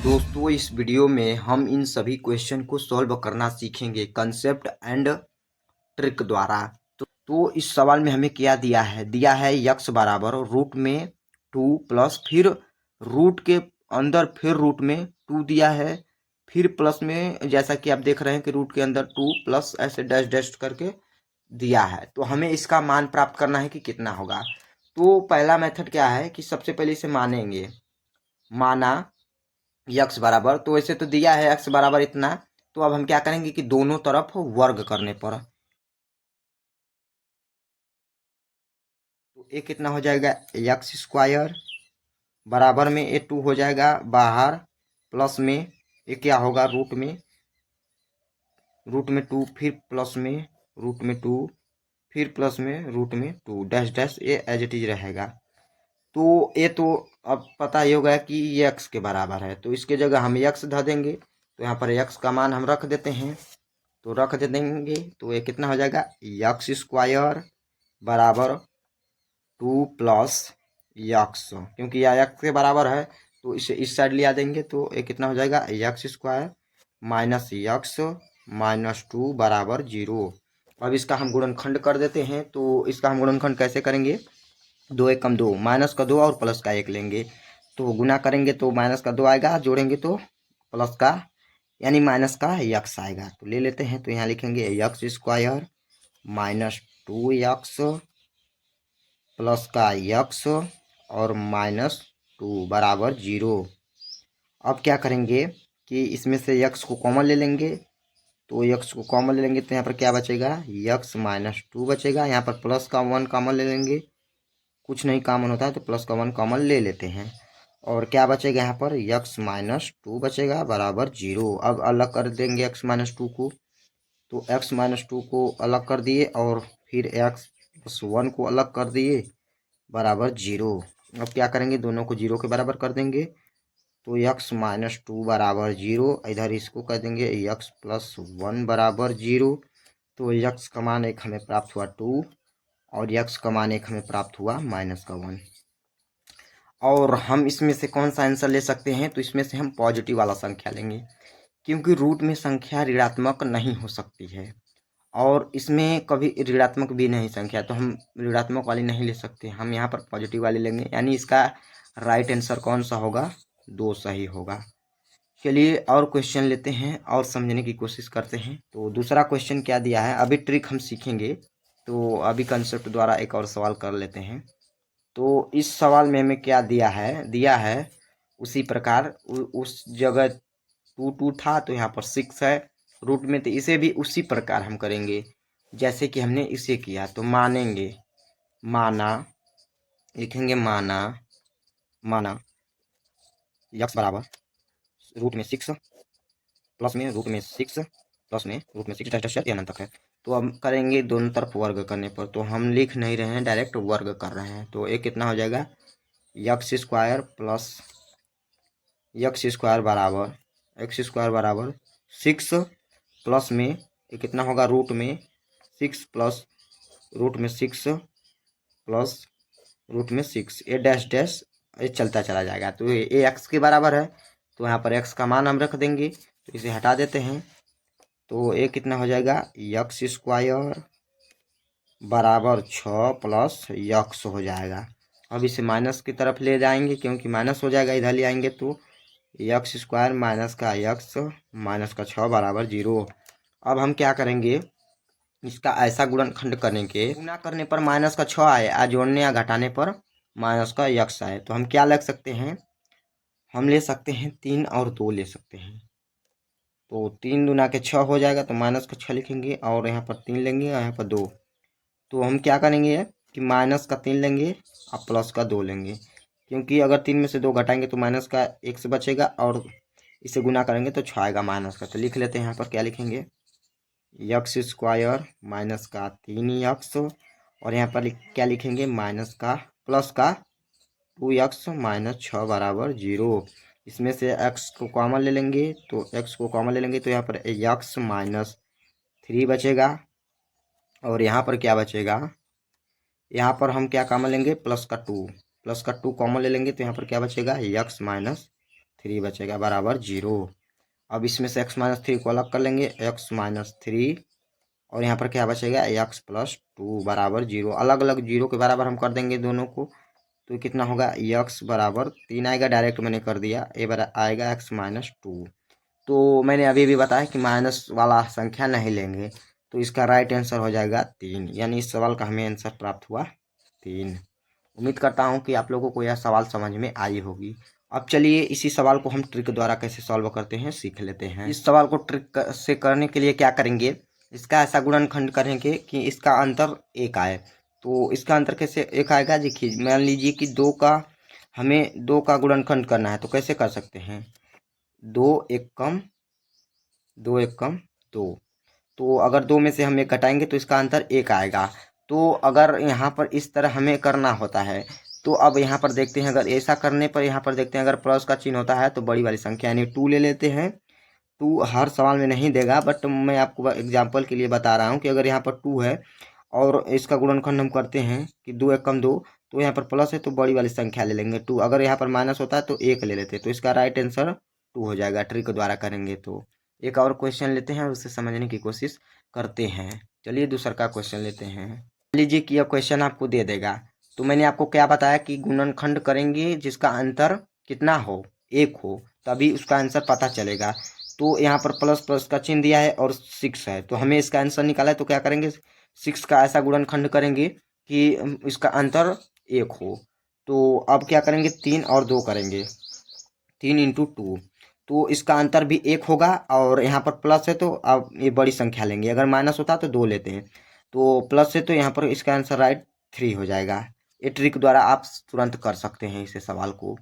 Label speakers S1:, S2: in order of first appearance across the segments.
S1: दोस्तों इस वीडियो में हम इन सभी क्वेश्चन को सॉल्व करना सीखेंगे कंसेप्ट एंड ट्रिक द्वारा। तो इस सवाल में हमें क्या दिया है यक्स बराबर रूट में 2 प्लस फिर रूट के अंदर फिर रूट में 2 दिया है, फिर प्लस में जैसा कि आप देख रहे हैं कि रूट के अंदर 2 प्लस ऐसे डैश डैश करके दिया है। तो हमें इसका मान प्राप्त करना है कि कितना होगा। तो पहला मेथड क्या है कि सबसे पहले इसे मानेंगे। माना यक्स बराबर, तो ऐसे तो दिया है यक्स बराबर इतना, तो अब हम क्या करेंगे कि दोनों तरफ वर्ग करने पर तो ये कितना हो जाएगा यक्स स्क्वायर बराबर में ये 2 हो जाएगा बाहर, प्लस में ये क्या होगा रूट में 2 फिर प्लस में रूट में 2 फिर प्लस में रूट में 2 डैश डैश ये एज इट इज रहेगा। तो ये तो अब पता ही होगा कि ये एक्स के बराबर है, तो इसके जगह हम एक्स धर देंगे। तो यहाँ पर एक्स का मान हम रख देते हैं, तो रख दे देंगे। तो ये कितना हो जाएगा यक्स स्क्वायर बराबर 2 प्लस यक्स, क्योंकि यह यक्स के बराबर है तो इसे इस साइड ले आ देंगे। तो ये कितना हो जाएगा x square minus x minus 2 बराबर 0। अब इसका हम गुणनखंड कर देते हैं। तो इसका हम गुणनखंड कैसे करेंगे, 2 एक कम 2, माइनस का 2 और प्लस का 1 लेंगे। तो गुना करेंगे तो माइनस का 2 आएगा, जोड़ेंगे तो प्लस का यानी माइनस का यक्स आएगा। तो ले लेते हैं, तो यहाँ लिखेंगे x square minus 2 x plus का यक्स और माइनस 2 बराबर 0। अब क्या करेंगे कि इसमें से यक्स को कॉमन ले लेंगे। तो यक्स को कॉमन ले लेंगे तो यहाँ पर क्या बचेगा यक्स माइनस 2 बचेगा। यहाँ पर प्लस का 1 कॉमन ले लेंगे, कुछ नहीं कॉमन होता है तो प्लस का 1 कॉमन ले लेते हैं। और क्या बचेगा यहाँ पर यक्स माइनस 2 बचेगा बराबर 0। अब अलग कर देंगे एक्स माइनस 2 को, तो एक्स माइनस 2 को अलग कर दिए और फिर एक्स प्लस 1 को अलग कर दिए बराबर 0। अब क्या करेंगे दोनों को 0 के बराबर कर देंगे। तो यक्स माइनस 2 बराबर 0, इधर इसको कर देंगे यक्स प्लस 1 बराबर 0। तो यक्स का मान एक हमें प्राप्त हुआ 2 और यक्स का मान एक हमें प्राप्त हुआ माइनस का 1। और हम इसमें से कौन सा आंसर ले सकते हैं, तो इसमें से हम पॉजिटिव वाला संख्या लेंगे, क्योंकि रूट में संख्या ऋणात्मक नहीं हो सकती है और इसमें कभी ऋणात्मक भी नहीं संख्या, तो हम ऋणात्मक वाली नहीं ले सकते। हम यहाँ पर पॉजिटिव वाली लेंगे, यानी इसका राइट आंसर कौन सा होगा 2 सही होगा। चलिए और क्वेश्चन लेते हैं और समझने की कोशिश करते हैं। तो दूसरा क्वेश्चन क्या दिया है, अभी ट्रिक हम सीखेंगे। तो अभी कंसेप्ट द्वारा एक और सवाल कर लेते हैं। तो इस सवाल में हमें क्या दिया है उसी प्रकार उस जगह 2 था तो यहाँ पर 6 है रूट में, तो इसे भी उसी प्रकार हम करेंगे जैसे कि हमने इसे किया। तो मानेंगे, माना लिखेंगे माना यक्स बराबर रूट में 6 प्लस में रूट में 6 प्लस में रूट में 6 डैश अनंत तक है। तो अब करेंगे दोनों तरफ वर्ग करने पर, तो हम लिख नहीं रहे हैं, डायरेक्ट वर्ग कर रहे हैं। तो ये कितना हो जाएगा x square plus x square बराबर 6 प्लस में ये कितना होगा रूट में 6 प्लस रूट में 6 प्लस रूट में 6, ये डैश डैश ये चलता चला जाएगा। तो ये एक्स के बराबर है, तो यहाँ पर एक्स का मान हम रख देंगे, तो इसे हटा देते हैं। तो ये कितना हो जाएगा यक्स स्क्वायर बराबर 6 प्लस यक्स हो जाएगा। अब इसे माइनस की तरफ ले जाएंगे, क्योंकि माइनस हो जाएगा, इधर ले आएंगे तो यक्स स्क्वायर माइनस का यक्स माइनस का 6 बराबर 0। अब हम क्या करेंगे, इसका ऐसा गुणनखंड करने के गुना करने पर माइनस का 6 आए, आ जोड़ने या घटाने पर माइनस का यक्स आए, तो हम क्या लिख सकते हैं, हम ले सकते हैं 3 और 2 ले सकते हैं। तो 3 दूना के 6 हो जाएगा, तो माइनस का 6 लिखेंगे और यहाँ पर 3 लेंगे और यहाँ पर 2। तो हम क्या करेंगे कि माइनस का 3 लेंगे और प्लस का 2 लेंगे, क्योंकि अगर 3 में से 2 घटाएंगे तो माइनस का 1 से बचेगा और इसे गुना करेंगे तो 6 आएगा माइनस का। तो लिख लेते हैं यहाँ पर क्या लिखेंगे यक्स स्क्वायर माइनस का 3 यक्स और यहाँ पर क्या लिखेंगे माइनस का प्लस का 2 यक्स माइनस 6 बराबर 0। इसमें से एक्स को कॉमन ले लेंगे, तो एक्स को कॉमन ले लेंगे तो यहाँ पर यक्स माइनस 3 बचेगा और यहाँ पर क्या बचेगा, यहाँ पर हम क्या कॉमन लेंगे प्लस का 2 कॉमन ले लेंगे तो यहाँ पर क्या बचेगा यक्स माइनस 3 बचेगा बराबर 0। अब इसमें से x-3 को अलग कर लेंगे, x-3 और यहाँ पर क्या बचेगा x+2 बराबर 0। अलग अलग 0 के बराबर हम कर देंगे दोनों को, तो कितना होगा x बराबर 3 आएगा, डायरेक्ट मैंने कर दिया, आएगा x-2। तो मैंने अभी भी बताया कि माइनस वाला संख्या नहीं लेंगे, तो इसका राइट आंसर हो जाएगा 3, यानी इस सवाल का हमें आंसर प्राप्त हुआ 3। उम्मीद करता हूँ कि आप लोगों को यह सवाल समझ में आई होगी। अब चलिए इसी सवाल को हम ट्रिक द्वारा कैसे सॉल्व करते हैं सीख लेते हैं। इस सवाल को ट्रिक से करने के लिए क्या करेंगे, इसका ऐसा गुणनखंड करेंगे कि इसका अंतर 1 आए। तो इसका अंतर कैसे 1 आएगा, देखिए मान लीजिए कि हमें 2 का गुणनखंड करना है, तो कैसे कर सकते हैं, 2 1 कम 2 1 कम 2, तो अगर 2 में से हम 1 घटाएंगे तो इसका अंतर 1 आएगा। तो अगर यहाँ पर इस तरह हमें करना होता है, तो अब यहाँ पर देखते हैं, अगर ऐसा करने पर यहाँ पर देखते हैं अगर प्लस का चिन्ह होता है तो बड़ी वाली संख्या यानी 2 ले लेते हैं। 2 हर सवाल में नहीं देगा, बट मैं आपको एग्जाम्पल के लिए बता रहा हूँ कि अगर यहाँ पर 2 है और इसका गुणनखंड हम करते हैं कि 2 1 कम 2, तो यहाँ पर प्लस है तो बड़ी वाली संख्या ले लेंगे 2। अगर यहाँ पर माइनस होता है तो 1 ले लेते, तो इसका राइट आंसर 2 हो जाएगा ट्रिक द्वारा करेंगे। तो एक और क्वेश्चन लेते हैं और उसे समझने की कोशिश करते हैं। चलिए दूसरा का क्वेश्चन लेते हैं। मान लीजिए कि यह क्वेश्चन आपको दे देगा, तो मैंने आपको क्या बताया कि गुणनखंड करेंगे जिसका अंतर कितना हो, 1 हो, तभी उसका आंसर पता चलेगा। तो यहाँ पर प्लस प्लस का चिन्ह दिया है और 6 है, तो हमें इसका आंसर निकाला है, तो क्या करेंगे 6 का ऐसा गुणनखंड करेंगे कि इसका अंतर 1 हो। तो अब क्या करेंगे 3 और 2 करेंगे, 3 इंटू 2, तो इसका अंतर भी 1 होगा और यहाँ पर प्लस है तो अब ये बड़ी संख्या लेंगे, अगर माइनस होता तो 2 लेते हैं, तो प्लस है तो यहाँ पर इसका आंसर राइट 3 हो जाएगा। ये ट्रिक द्वारा आप तुरंत कर सकते हैं इसे सवाल को,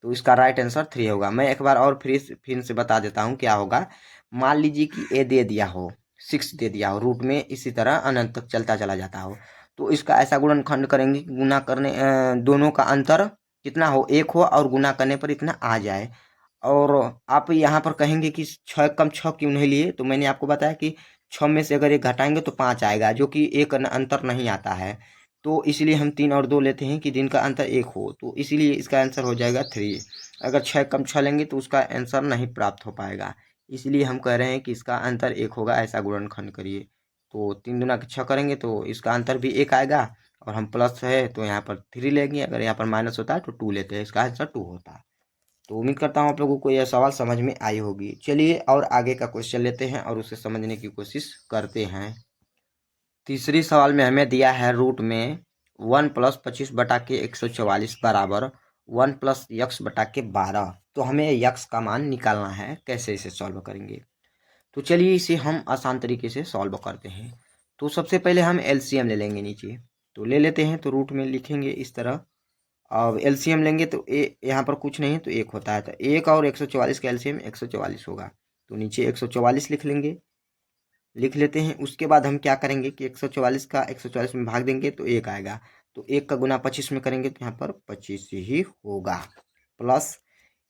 S1: तो इसका राइट आंसर 3 होगा। मैं एक बार और फिर से बता देता हूँ क्या होगा। मान लीजिए कि ए दे दिया हो, 6 दे दिया हो, रूट में इसी तरह अनंत तक चलता चला जाता हो, तो इसका ऐसा गुणनखंड करेंगे कि गुना करने दोनों का अंतर कितना हो, 1 हो और गुना करने पर इतना आ जाए। और आप यहाँ पर कहेंगे कि 6 कम 6 क्यों नहीं लिए, तो मैंने आपको बताया कि 6 में से अगर 1 घटाएंगे तो 5 आएगा, जो कि एक अंतर नहीं आता है, तो इसलिए हम 3 और 2 लेते हैं कि जिनका अंतर 1 हो, तो इसीलिए इसका आंसर हो जाएगा 3। अगर 6 कम 6 लेंगे तो उसका आंसर नहीं प्राप्त हो पाएगा, इसलिए हम कह रहे हैं कि इसका अंतर 1 होगा, ऐसा गुणनखंड करिए। तो 3 दूना 6 करेंगे तो इसका अंतर भी 1 आएगा, और हम प्लस है तो यहाँ पर 3 लेंगे, अगर यहाँ पर माइनस होता है तो 2 लेते हैं, इसका आंसर 2 होता है। तो उम्मीद करता हूँ आप लोगों को यह सवाल समझ में आई होगी। चलिए और आगे का क्वेश्चन लेते हैं और उसे समझने की कोशिश करते हैं। तीसरी सवाल में हमें दिया है रूट में 1 प्लस 25 बटा के 144 बराबर 1 प्लस यक्स बटा के 12। तो हमें यक्स का मान निकालना है, कैसे इसे सॉल्व करेंगे। तो चलिए इसे हम आसान तरीके से सॉल्व करते हैं। तो सबसे पहले हम एलसीएम ले लेंगे नीचे, तो ले लेते हैं, तो रूट में लिखेंगे इस तरह। अब एलसीएम लेंगे तो यहाँ पर कुछ नहीं है तो 1 होता है, तो 1 और 144 का एलसीएम 144 होगा, तो नीचे 144 लिख लेते हैं। उसके बाद हम क्या करेंगे कि 144 का 144 में भाग देंगे तो 1 आएगा, तो 1 का गुना 25 में करेंगे तो यहाँ पर 25 ही होगा, प्लस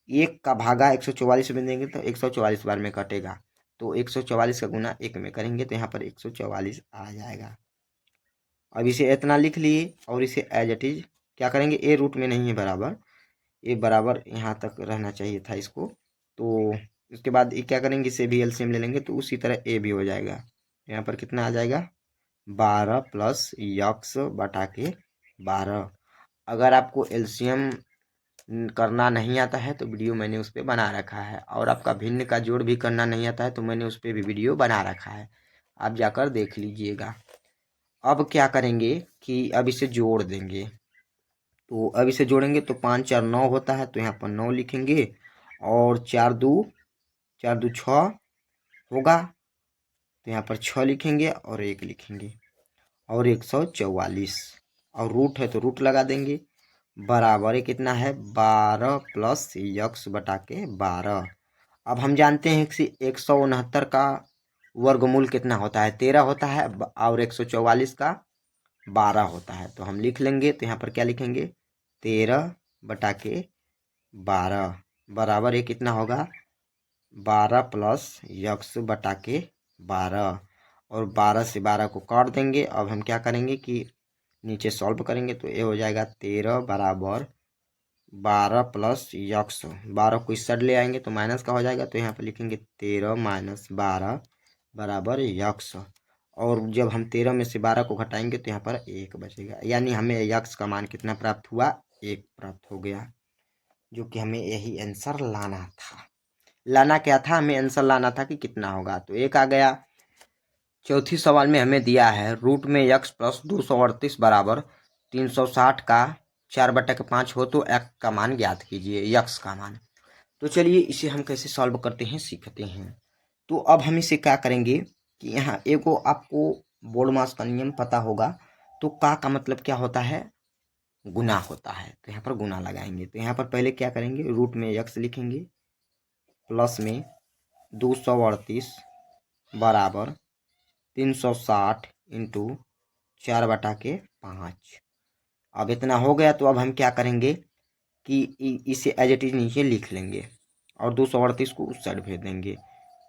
S1: 1 का भागा 144 में देंगे तो 144 बार में कटेगा, तो 144 का गुना 1 में करेंगे तो यहाँ पर 144 आ जाएगा। अब इसे इतना लिख लिए और इसे एज इट इज क्या करेंगे, ए रूट में नहीं है बराबर, ए बराबर यहाँ तक रहना चाहिए था इसको, तो उसके बाद ये क्या करेंगे, इसे भी एलसीएम ले लेंगे तो उसी तरह ए भी हो जाएगा। यहाँ पर कितना आ जाएगा 12 प्लस यक्स बटा के 12। अगर आपको एलसीएम करना नहीं आता है तो वीडियो मैंने उस पर बना रखा है, और आपका भिन्न का जोड़ भी करना नहीं आता है तो मैंने उस पर भी वीडियो बना रखा है, आप जाकर देख लीजिएगा। अब क्या करेंगे कि अब इसे जोड़ देंगे, तो अब इसे जोड़ेंगे तो 5 4 9 होता है, तो यहाँ पर 9 लिखेंगे, और 4 2 6 होगा, तो यहाँ पर 6 लिखेंगे और 1 लिखेंगे, और 144, और रूट है तो रूट लगा देंगे, बराबर है कितना है 12 प्लस यक्स बटा के 12। अब हम जानते हैं कि 169 का वर्गमूल कितना होता है, 13 होता है, और 144 का 12 होता है, तो हम लिख लेंगे, तो यहाँ पर क्या लिखेंगे 13 बटा के 12 बराबर है कितना होगा 12 प्लस यक्स बटा के 12, और 12 से 12 को काट देंगे। अब हम क्या करेंगे कि नीचे सॉल्व करेंगे तो ये हो जाएगा 13 बराबर 12 प्लस यक्स, 12 को इस साइड ले आएंगे तो माइनस का हो जाएगा, तो यहाँ पर लिखेंगे 13 माइनस 12 बराबर यक्स। और जब हम 13 में से 12 को घटाएंगे तो यहाँ पर 1 बचेगा, यानी हमें यक्स का मान कितना प्राप्त हुआ, 1 प्राप्त हो गया, जो कि हमें यही आंसर लाना था। लाना क्या था, हमें आंसर लाना था कि कितना होगा, तो 1 आ गया। चौथी सवाल में हमें दिया है रूट में यक्स प्लस 238 बराबर 360 का 4/5 हो तो एक्स का मान ज्ञात कीजिए, यक्स का मान। तो चलिए इसे हम कैसे सॉल्व करते हैं सीखते हैं। तो अब हम इसे क्या करेंगे कि यहाँ एगो आपको बोर्ड मास का नियम पता होगा, तो का मतलब क्या होता है, गुना होता है, तो यहाँ पर गुना लगाएंगे। तो यहाँ पर पहले क्या करेंगे, रूट में यक्स लिखेंगे प्लस में 238 बराबर 360 इंटू 4/5। अब इतना हो गया, तो अब हम क्या करेंगे कि इसे एज इट इज नीचे लिख लेंगे और 238 को उस साइड भेज देंगे।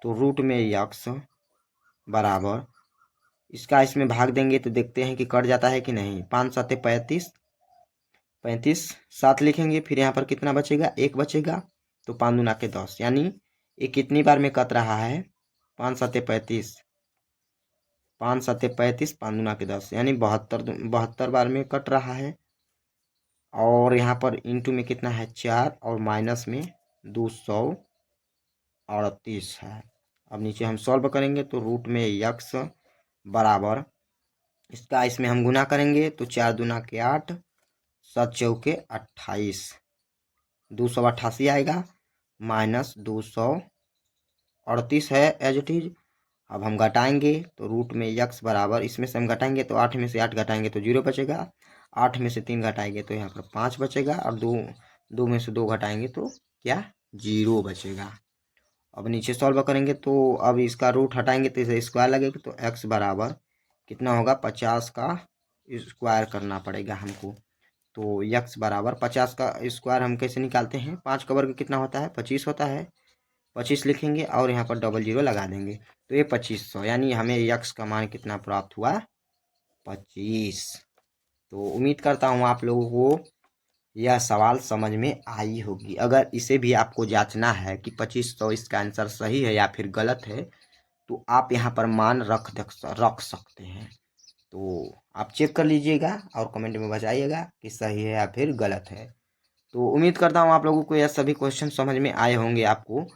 S1: तो रूट में यक्स बराबर, इसका इसमें भाग देंगे तो देखते हैं कि कट जाता है कि नहीं। 5 7 35, 35 7 लिखेंगे, फिर यहाँ पर कितना बचेगा, 1 बचेगा, तो 5 दूना के 10, यानी ये कितनी बार में कट रहा है, 5 7 35, 5 7 35, 5 दूना के 10, यानी 72 बार में कट रहा है। और यहाँ पर इंटू में कितना है, 4, और माइनस में 238 है। अब नीचे हम सॉल्व करेंगे तो रूट में यक्स बराबर, इसका इसमें हम गुना करेंगे तो 4 दूना के 8, 7 चौके 28, 288 आएगा, माइनस 238 है एज इट इज। अब हम घटाएंगे तो रूट में यक्स बराबर, इसमें से हम घटाएंगे तो 8 में से 8 घटाएंगे तो 0 बचेगा, 8 में से 3 घटाएंगे तो यहाँ पर 5 बचेगा, और 2 में से 2 घटाएंगे तो क्या, 0 बचेगा। अब नीचे सॉल्व करेंगे तो अब इसका रूट हटाएंगे तो इसे स्क्वायर लगेगा, तो एक्स बराबर कितना होगा, 50 का स्क्वायर करना पड़ेगा हमको। तो यक्स बराबर 50 का स्क्वायर हम कैसे निकालते हैं, 5 का वर्ग कितना होता है, 25 होता है, 25 लिखेंगे और यहाँ पर डबल 0 लगा देंगे, तो ये 2500, यानी हमें यक्स का मान कितना प्राप्त हुआ, 25। तो उम्मीद करता हूँ आप लोगों को यह सवाल समझ में आई होगी। अगर इसे भी आपको जांचना है कि 2500 इसका आंसर सही है या फिर गलत है, तो आप यहाँ पर मान रख सकते हैं। तो आप चेक कर लीजिएगा और कमेंट में बताइएगा कि सही है या फिर गलत है। तो उम्मीद करता हूँ आप लोगों को यह सभी क्वेश्चन समझ में आए होंगे आपको।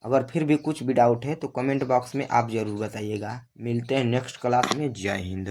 S1: अगर फिर भी कुछ भी डाउट है तो कमेंट बॉक्स में आप ज़रूर बताइएगा। मिलते हैं नेक्स्ट क्लास में। जय हिंद।